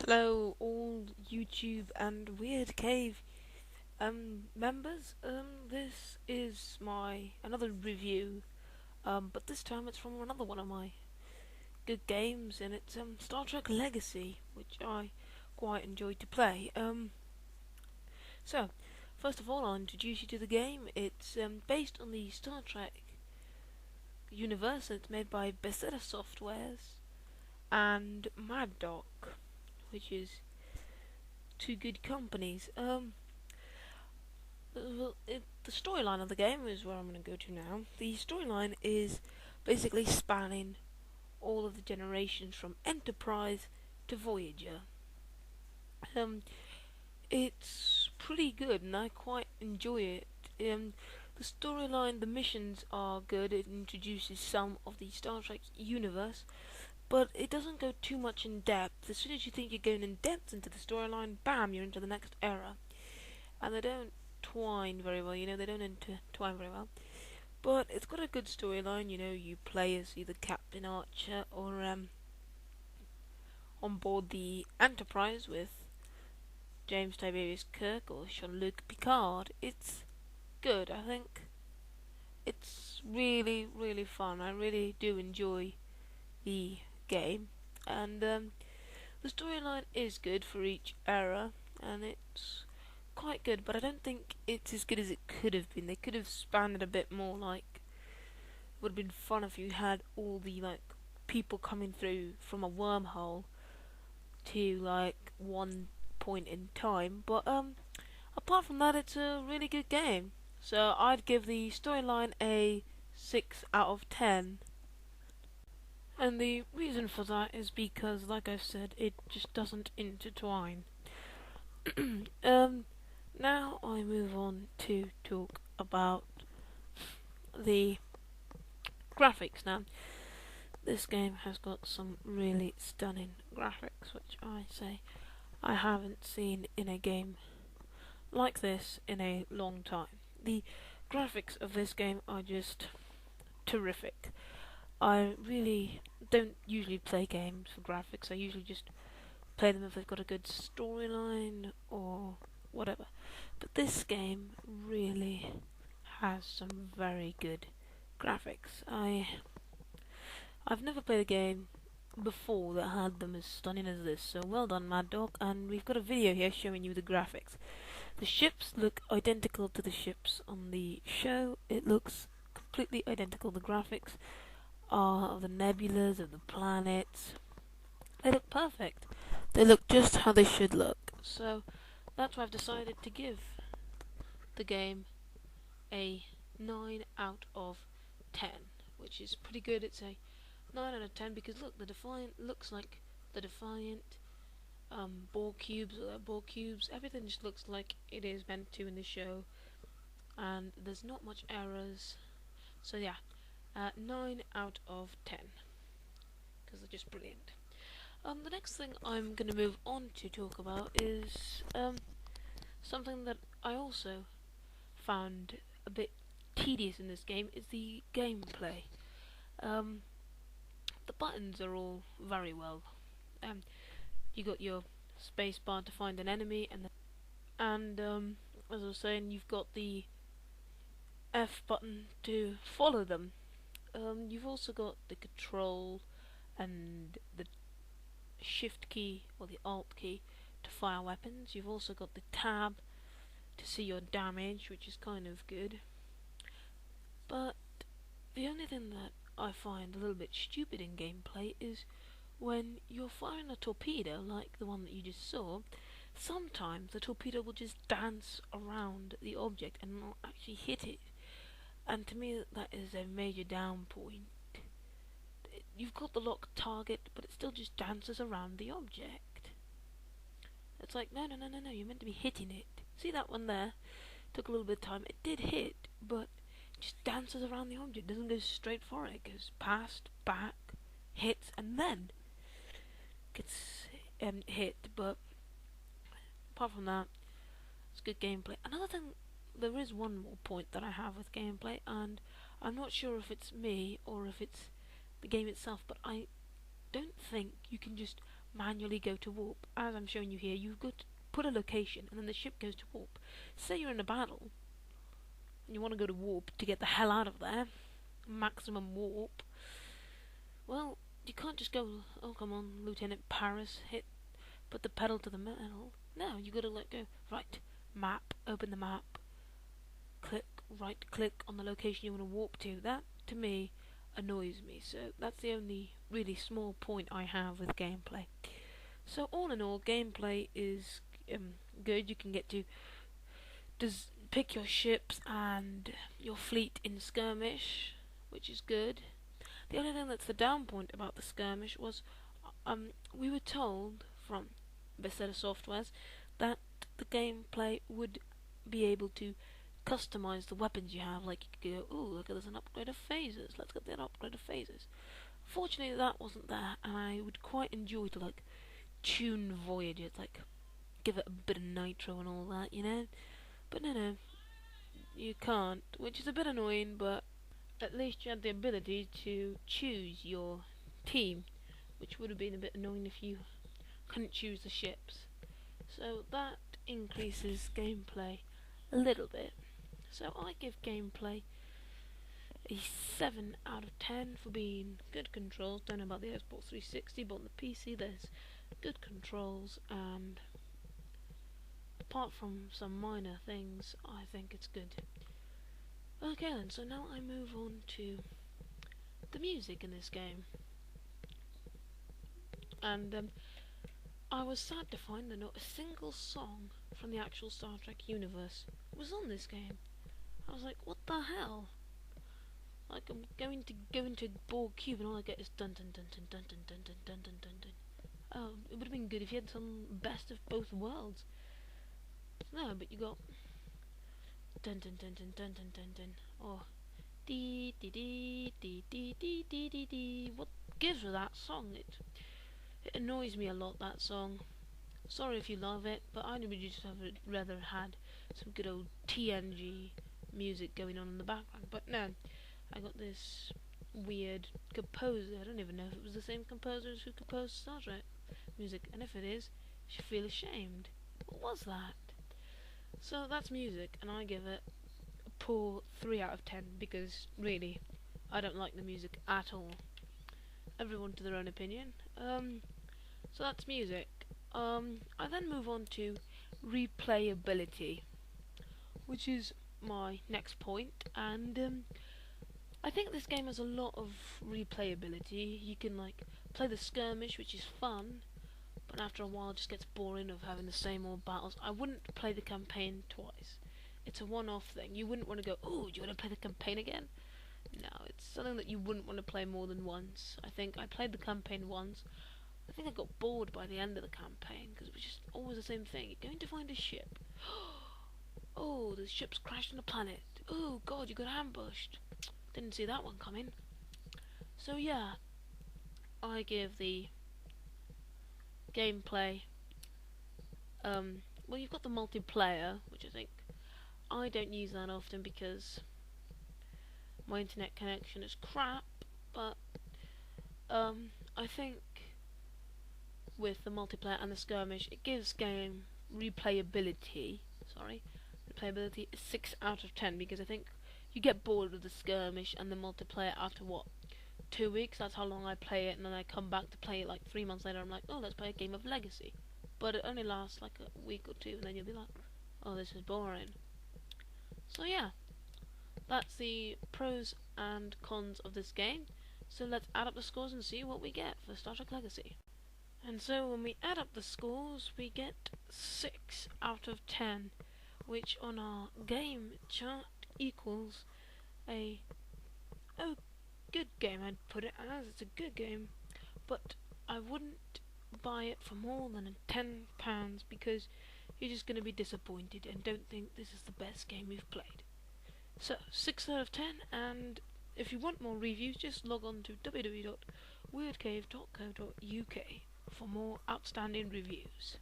Hello, all YouTube and Weird Cave members. This is my another review. But this time it's from another one of my good games, and it's Star Trek Legacy, which I quite enjoyed to play. So first of all, I'll introduce you to the game. It's based on the Star Trek universe. It's made by Bethesda Softwares and Mad Dog, which is two good companies. The storyline of the game is where I'm going to go to now. The storyline is basically spanning all of the generations from Enterprise to Voyager. Um, it's pretty good, and I quite enjoy it. The storyline, the missions are good. It introduces some of the Star Trek universe, but it doesn't go too much in depth. As soon as you think you're going in depth into the storyline, bam, you're into the next era. And they don't twine very well, they don't intertwine very well. But it's got a good storyline, you play as either Captain Archer or on board the Enterprise with James Tiberius Kirk or Jean-Luc Picard. It's good, I think. It's really, really fun. I really do enjoy the game. And the storyline is good for each era, and it's quite good, but I don't think it's as good as it could have been. They could have spanned it a bit more. Like, it would have been fun if you had all the people coming through from a wormhole to one point in time. But apart from that, it's a really good game. So I'd give the storyline a 6 out of 10. And the reason for that is because, like I said, it just doesn't intertwine. Now I move on to talk about the graphics. Now, this game has got some really stunning graphics, which I say I haven't seen in a game like this in a long time. The graphics of this game are just terrific. I really don't usually play games for graphics. I usually just play them if they've got a good storyline or whatever. But this game really has some very good graphics. I've never played a game before that had them as stunning as this, so well done, Mad Dog. And we've got a video here showing you the graphics. The ships look identical to the ships on the show. It looks completely identical. The graphics are of the nebulas, of the planets. They look perfect. They look just how they should look. So that's why I've decided to give the game a 9 out of 10, which is pretty good. It's a 9 out of 10 because look, the Defiant looks like the Defiant. Borg cubes, everything just looks like it is meant to in the show, and there's not much errors. So yeah, 9 out of 10 because they're just brilliant. The next thing I'm going to move on to talk about is something that I also found a bit tedious in this game is the gameplay. The buttons are all very well. You got your space bar to find an enemy, and as I was saying, you've got the F button to follow them. You've also got the control and the shift key or the alt key to fire weapons. You've also got the tab to see your damage, which is kind of good. But the only thing that I find a little bit stupid in gameplay is when you're firing a torpedo like the one that you just saw, sometimes the torpedo will just dance around the object and not actually hit it. And to me that is a major down point. You've got the locked target, but it still just dances around the object. It's like, no, you're meant to be hitting it. See that one there? Took a little bit of time. It did hit, but it just dances around the object. It doesn't go straight for it. It goes past, back, hits, and then gets hit. But apart from that, it's good gameplay. Another thing, there is one more point that I have with gameplay, and I'm not sure if it's me or if it's the game itself, but I don't think you can just manually go to warp. As I'm showing you here, you've got to put a location and then the ship goes to warp. Say you're in a battle and you want to go to warp to get the hell out of there, maximum warp. Well, you can't just go, oh come on, Lieutenant Paris, put the pedal to the metal. No, you gotta let go. Right, map, open the map, right click on the location you want to warp to. That, to me, annoys me. So that's the only really small point I have with gameplay. So all in all, gameplay is good. You can get to pick your ships and your fleet in skirmish, which is good. The only thing that's the down point about the skirmish was we were told from Bethesda Softwares that the gameplay would be able to customize the weapons you have. Like you could go, ooh, look, there's an upgrade of phasers. Let's get that upgrade of phasers. Fortunately, that wasn't there, and I would quite enjoy to like tune Voyager, like give it a bit of nitro and all that, you know. But no, you can't, which is a bit annoying. But at least you had the ability to choose your team, which would have been a bit annoying if you couldn't choose the ships. So that increases gameplay a little bit. So I give gameplay a 7 out of 10 for being good controls. Don't know about the Xbox 360, but on the PC there's good controls, and apart from some minor things, I think it's good. Okay then, so now I move on to the music in this game. And I was sad to find that not a single song from the actual Star Trek universe was on this game. I was like, what the hell? Like, I'm going to go into Borg Cube and all I get is dun dun dun dun dun dun dun dun dun dun dun dun. Oh, it would have been good if you had some best of both worlds. No, but you got dun dun dun dun dun dun dun dun, or dee dee dee dee dee dee dee dee dee. What gives with that song? It annoys me a lot, that song. Sorry if you love it, but I would just have rather had some good old TNG music going on in the background. But no, I got this weird composer. I don't even know if it was the same composers who composed Star Trek music, and if it is, you should feel ashamed. What was that? So that's music, and I give it a poor 3 out of 10 because really, I don't like the music at all. Everyone to their own opinion. So that's music. I then move on to replayability, which is my next point, and I think this game has a lot of replayability. You can like play the skirmish, which is fun, but after a while it just gets boring of having the same old battles. I wouldn't play the campaign twice. It's a one-off thing. You wouldn't want to go, oh, do you want to play the campaign again? No, it's something that you wouldn't want to play more than once. I think I played the campaign once. I think I got bored by the end of the campaign because it was just always the same thing. You're going to find a ship. Oh, the ship's crashed on a planet. Oh god, you got ambushed. Didn't see that one coming. So yeah, I give the gameplay, well, you've got the multiplayer, which I think I don't use that often because my internet connection is crap, but I think with the multiplayer and the skirmish, it gives game replayability. Replayability is 6 out of 10 because I think you get bored with the skirmish and the multiplayer after what, 2 weeks? That's how long I play it, and then I come back to play it like 3 months later. I'm like, oh, let's play a game of Legacy, but it only lasts like a week or two, and then you'll be like, oh, this is boring. So yeah, that's the pros and cons of this game. So let's add up the scores and see what we get for Star Trek Legacy. And so when we add up the scores, we get 6 out of 10, which on our game chart equals a good game. I'd put it as it's a good game, but I wouldn't buy it for more than £10 because you're just going to be disappointed and don't think this is the best game you've played. So 6 out of 10, and if you want more reviews, just log on to www.weirdcave.co.uk for more outstanding reviews.